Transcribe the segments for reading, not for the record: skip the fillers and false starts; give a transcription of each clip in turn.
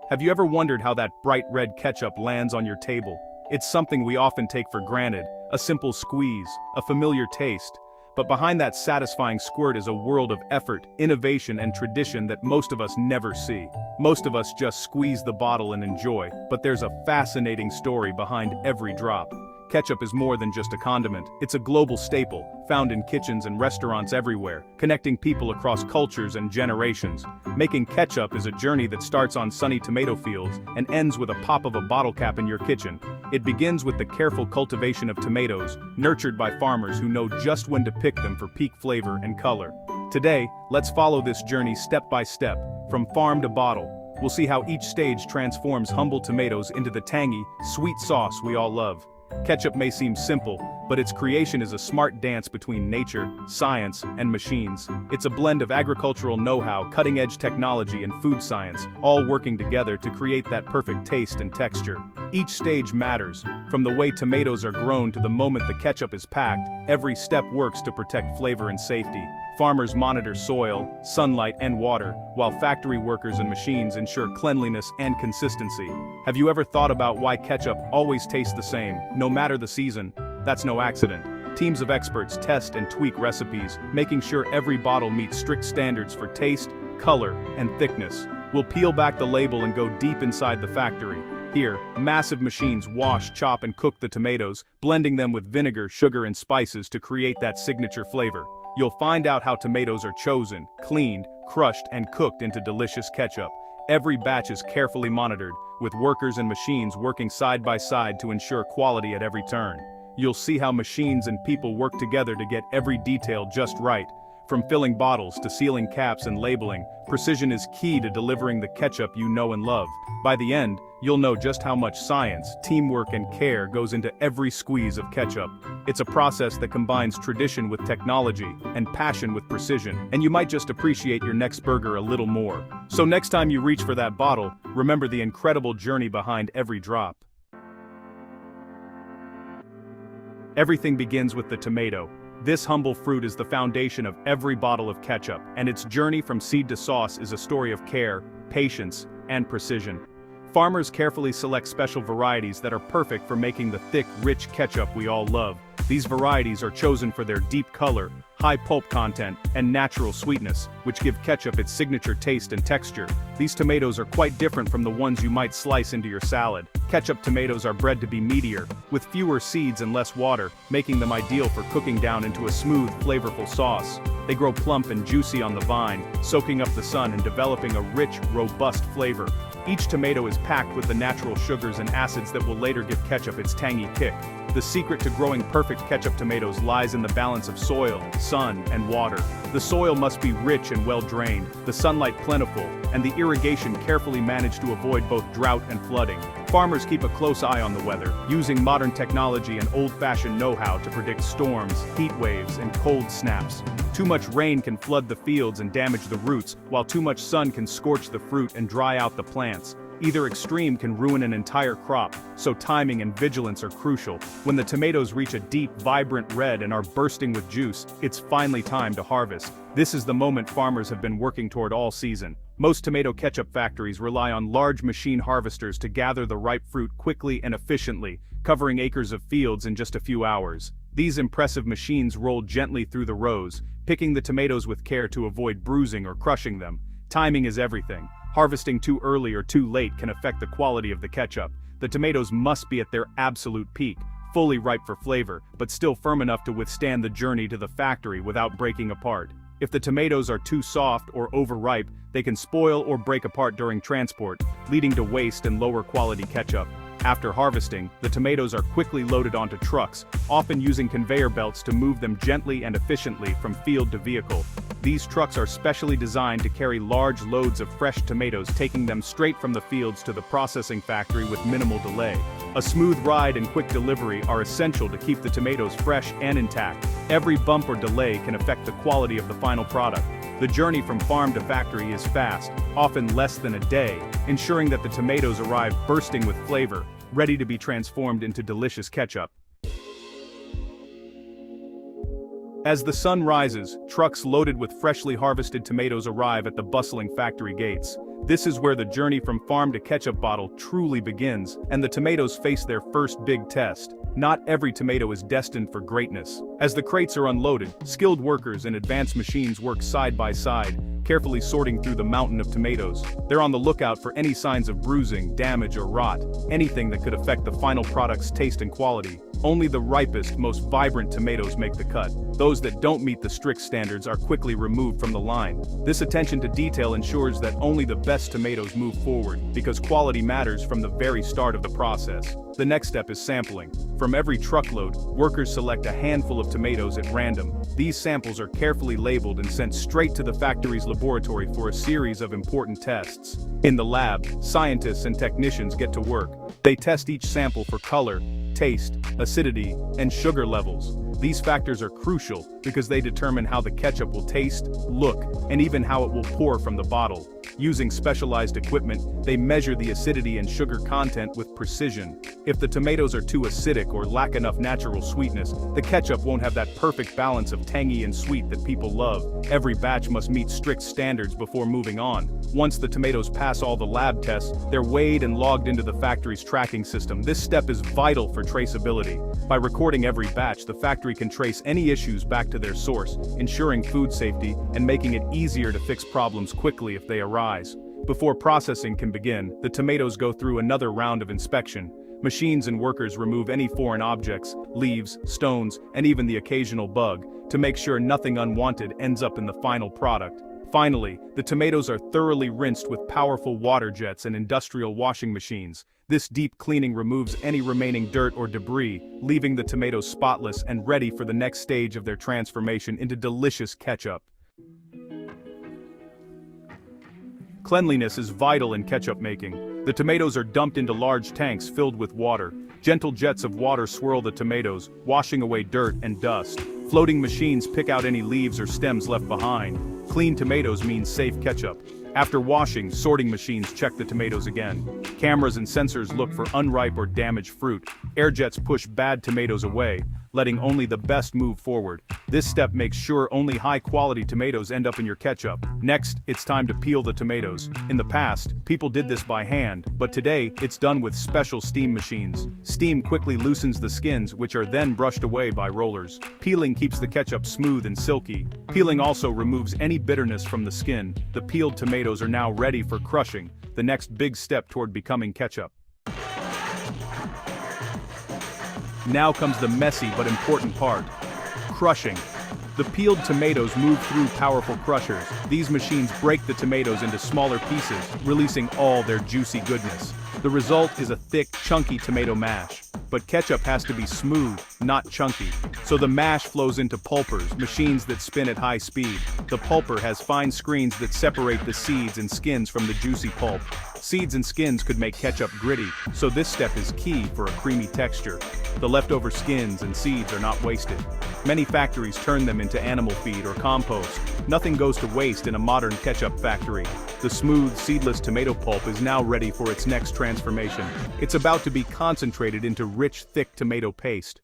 Have you ever wondered how that bright red ketchup lands on your table? It's something we often take for granted, a simple squeeze, a familiar taste. But behind that satisfying squirt is a world of effort, innovation, and tradition that most of us never see. Most of us just squeeze the bottle and enjoy, but there's a fascinating story behind every drop. Ketchup is more than just a condiment, it's a global staple, found in kitchens and restaurants everywhere, connecting people across cultures and generations. Making ketchup is a journey that starts on sunny tomato fields and ends with a pop of a bottle cap in your kitchen. It begins with the careful cultivation of tomatoes, nurtured by farmers who know just when to pick them for peak flavor and color. Today, let's follow this journey step by step, from farm to bottle. We'll see how each stage transforms humble tomatoes into the tangy, sweet sauce we all love. Ketchup may seem simple, but its creation is a smart dance between nature, science, and machines. It's a blend of agricultural know-how, cutting-edge technology, and food science, all working together to create that perfect taste and texture. Each stage matters. From the way tomatoes are grown to the moment the ketchup is packed, every step works to protect flavor and safety. Farmers monitor soil, sunlight, and water, while factory workers and machines ensure cleanliness and consistency. Have you ever thought about why ketchup always tastes the same, no matter the season? That's no accident. Teams of experts test and tweak recipes, making sure every bottle meets strict standards for taste, color, and thickness. We'll peel back the label and go deep inside the factory. Here, massive machines wash, chop, and cook the tomatoes, blending them with vinegar, sugar, and spices to create that signature flavor. You'll find out how tomatoes are chosen, cleaned, crushed, and cooked into delicious ketchup. Every batch is carefully monitored, with workers and machines working side by side to ensure quality at every turn. You'll see how machines and people work together to get every detail just right. From filling bottles to sealing caps and labeling, precision is key to delivering the ketchup you know and love. By the end, you'll know just how much science, teamwork, and care goes into every squeeze of ketchup. It's a process that combines tradition with technology and passion with precision, and you might just appreciate your next burger a little more. So next time you reach for that bottle, remember the incredible journey behind every drop. Everything begins with the tomato. This humble fruit is the foundation of every bottle of ketchup, and its journey from seed to sauce is a story of care, patience, and precision. Farmers carefully select special varieties that are perfect for making the thick, rich ketchup we all love. These varieties are chosen for their deep color, high pulp content, and natural sweetness, which give ketchup its signature taste and texture. These tomatoes are quite different from the ones you might slice into your salad. Ketchup tomatoes are bred to be meatier, with fewer seeds and less water, making them ideal for cooking down into a smooth, flavorful sauce. They grow plump and juicy on the vine, soaking up the sun and developing a rich, robust flavor. Each tomato is packed with the natural sugars and acids that will later give ketchup its tangy kick. The secret to growing perfect ketchup tomatoes lies in the balance of soil, sun, and water. The soil must be rich and well drained, the sunlight plentiful, and the irrigation carefully managed to avoid both drought and flooding. Farmers keep a close eye on the weather, using modern technology and old-fashioned know-how to predict storms, heat waves, and cold snaps. Too much rain can flood the fields and damage the roots, while too much sun can scorch the fruit and dry out the plants. Either extreme can ruin an entire crop, so timing and vigilance are crucial. When the tomatoes reach a deep, vibrant red and are bursting with juice, it's finally time to harvest. This is the moment farmers have been working toward all season. Most tomato ketchup factories rely on large machine harvesters to gather the ripe fruit quickly and efficiently, covering acres of fields in just a few hours. These impressive machines roll gently through the rows, picking the tomatoes with care to avoid bruising or crushing them. Timing is everything. Harvesting too early or too late can affect the quality of the ketchup. The tomatoes must be at their absolute peak, fully ripe for flavor, but still firm enough to withstand the journey to the factory without breaking apart. If the tomatoes are too soft or overripe, they can spoil or break apart during transport, leading to waste and lower quality ketchup. After harvesting, the tomatoes are quickly loaded onto trucks, often using conveyor belts to move them gently and efficiently from field to vehicle. These trucks are specially designed to carry large loads of fresh tomatoes, taking them straight from the fields to the processing factory with minimal delay. A smooth ride and quick delivery are essential to keep the tomatoes fresh and intact. Every bump or delay can affect the quality of the final product. The journey from farm to factory is fast, often less than a day, ensuring that the tomatoes arrive bursting with flavor, ready to be transformed into delicious ketchup. As the sun rises, trucks loaded with freshly harvested tomatoes arrive at the bustling factory gates. This is where the journey from farm to ketchup bottle truly begins, and the tomatoes face their first big test. Not every tomato is destined for greatness. As the crates are unloaded, skilled workers and advanced machines work side by side, carefully sorting through the mountain of tomatoes. They're on the lookout for any signs of bruising, damage, or rot, anything that could affect the final product's taste and quality. Only the ripest, most vibrant tomatoes make the cut. Those that don't meet the strict standards are quickly removed from the line. This attention to detail ensures that only the best tomatoes move forward, because quality matters from the very start of the process. The next step is sampling. From every truckload, workers select a handful of tomatoes at random. These samples are carefully labeled and sent straight to the factory's laboratory for a series of important tests. In the lab, scientists and technicians get to work. They test each sample for color, taste, acidity, and sugar levels. These factors are crucial because they determine how the ketchup will taste, look, and even how it will pour from the bottle. Using specialized equipment, they measure the acidity and sugar content with precision. If the tomatoes are too acidic or lack enough natural sweetness, the ketchup won't have that perfect balance of tangy and sweet that people love. Every batch must meet strict standards before moving on. Once the tomatoes pass all the lab tests, they're weighed and logged into the factory's tracking system. This step is vital for traceability. By recording every batch, the factory can trace any issues back to their source, ensuring food safety and making it easier to fix problems quickly if they arise. Before processing can begin, the tomatoes go through another round of inspection. Machines and workers remove any foreign objects, leaves, stones, and even the occasional bug, to make sure nothing unwanted ends up in the final product. Finally, the tomatoes are thoroughly rinsed with powerful water jets and industrial washing machines. This deep cleaning removes any remaining dirt or debris, leaving the tomatoes spotless and ready for the next stage of their transformation into delicious ketchup. Cleanliness is vital in ketchup making. The tomatoes are dumped into large tanks filled with water. Gentle jets of water swirl the tomatoes, washing away dirt and dust. Floating machines pick out any leaves or stems left behind. Clean tomatoes mean safe ketchup. After washing, sorting machines check the tomatoes again. Cameras and sensors look for unripe or damaged fruit. Air jets push bad tomatoes away, letting only the best move forward. This step makes sure only high-quality tomatoes end up in your ketchup. Next, it's time to peel the tomatoes. In the past, people did this by hand, but today, it's done with special steam machines. Steam quickly loosens the skins, which are then brushed away by rollers. Peeling keeps the ketchup smooth and silky. Peeling also removes any bitterness from the skin. The peeled tomatoes are now ready for crushing, the next big step toward becoming ketchup. Now comes the messy but important part: crushing. The peeled tomatoes move through powerful crushers. These machines break the tomatoes into smaller pieces, releasing all their juicy goodness. The result is a thick, chunky tomato mash. But ketchup has to be smooth, not chunky. So the mash flows into pulpers, machines that spin at high speed. The pulper has fine screens that separate the seeds and skins from the juicy pulp. Seeds and skins could make ketchup gritty, so this step is key for a creamy texture. The leftover skins and seeds are not wasted. Many factories turn them into animal feed or compost. Nothing goes to waste in a modern ketchup factory. The smooth, seedless tomato pulp is now ready for its next transformation. It's about to be concentrated into rich, thick tomato paste.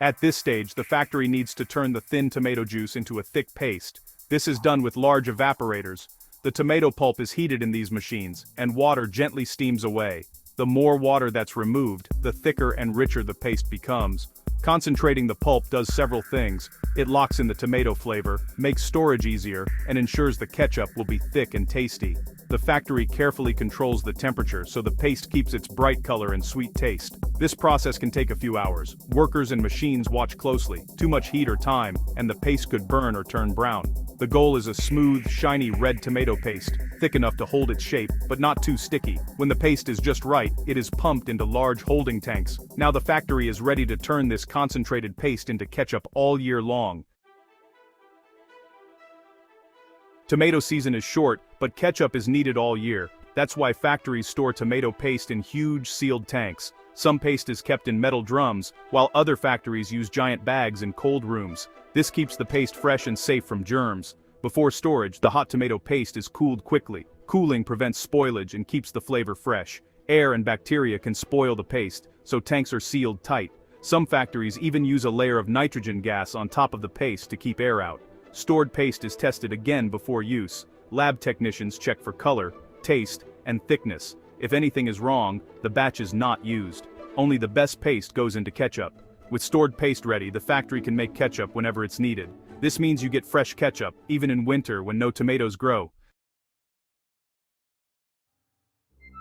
At this stage, the factory needs to turn the thin tomato juice into a thick paste. This is done with large evaporators. The tomato pulp is heated in these machines, and water gently steams away. The more water that's removed, the thicker and richer the paste becomes. Concentrating the pulp does several things. It locks in the tomato flavor, makes storage easier, and ensures the ketchup will be thick and tasty. The factory carefully controls the temperature so the paste keeps its bright color and sweet taste. This process can take a few hours. Workers and machines watch closely. Too much heat or time, and the paste could burn or turn brown. The goal is a smooth, shiny red tomato paste, thick enough to hold its shape, but not too sticky. When the paste is just right, it is pumped into large holding tanks. Now the factory is ready to turn this concentrated paste into ketchup all year long. Tomato season is short, but ketchup is needed all year. That's why factories store tomato paste in huge sealed tanks. Some paste is kept in metal drums, while other factories use giant bags in cold rooms. This keeps the paste fresh and safe from germs. Before storage, the hot tomato paste is cooled quickly. Cooling prevents spoilage and keeps the flavor fresh. Air and bacteria can spoil the paste, so tanks are sealed tight. Some factories even use a layer of nitrogen gas on top of the paste to keep air out. Stored paste is tested again before use. Lab technicians check for color, taste, and thickness. If anything is wrong, the batch is not used. Only the best paste goes into ketchup. With stored paste ready, the factory can make ketchup whenever it's needed. This means you get fresh ketchup, even in winter when no tomatoes grow.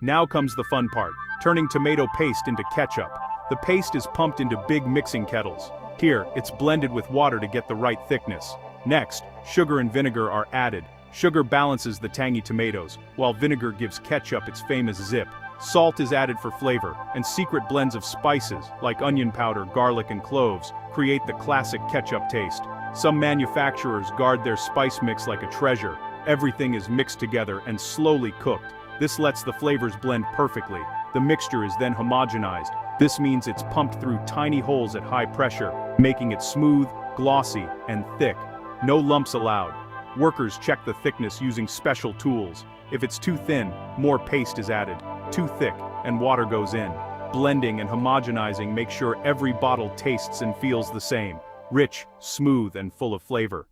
Now comes the fun part, turning tomato paste into ketchup. The paste is pumped into big mixing kettles. Here, it's blended with water to get the right thickness. Next, sugar and vinegar are added. Sugar balances the tangy tomatoes, while vinegar gives ketchup its famous zip. Salt is added for flavor, and secret blends of spices, like onion powder, garlic, and cloves, create the classic ketchup taste. Some manufacturers guard their spice mix like a treasure. Everything is mixed together and slowly cooked. This lets the flavors blend perfectly. The mixture is then homogenized. This means it's pumped through tiny holes at high pressure, making it smooth, glossy, and thick. No lumps allowed. Workers check the thickness using special tools. If it's too thin, more paste is added. Too thick, and water goes in. Blending and homogenizing make sure every bottle tastes and feels the same. Rich, smooth, and full of flavor.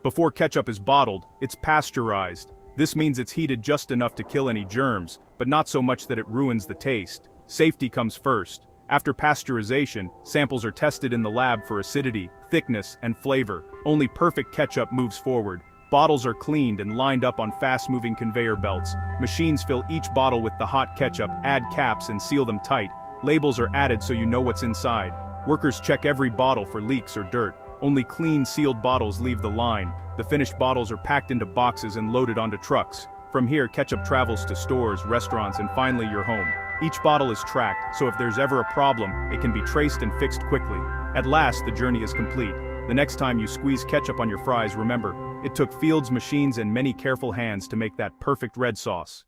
Before ketchup is bottled, it's pasteurized. This means it's heated just enough to kill any germs, but not so much that it ruins the taste. Safety comes first. After pasteurization, samples are tested in the lab for acidity, thickness, and flavor. Only perfect ketchup moves forward. Bottles are cleaned and lined up on fast-moving conveyor belts. Machines fill each bottle with the hot ketchup, add caps, and seal them tight. Labels are added so you know what's inside. Workers check every bottle for leaks or dirt. Only clean, sealed bottles leave the line. The finished bottles are packed into boxes and loaded onto trucks. From here, ketchup travels to stores, restaurants, and finally your home. Each bottle is tracked, so if there's ever a problem, it can be traced and fixed quickly. At last, the journey is complete. The next time you squeeze ketchup on your fries, remember, it took fields, machines, and many careful hands to make that perfect red sauce.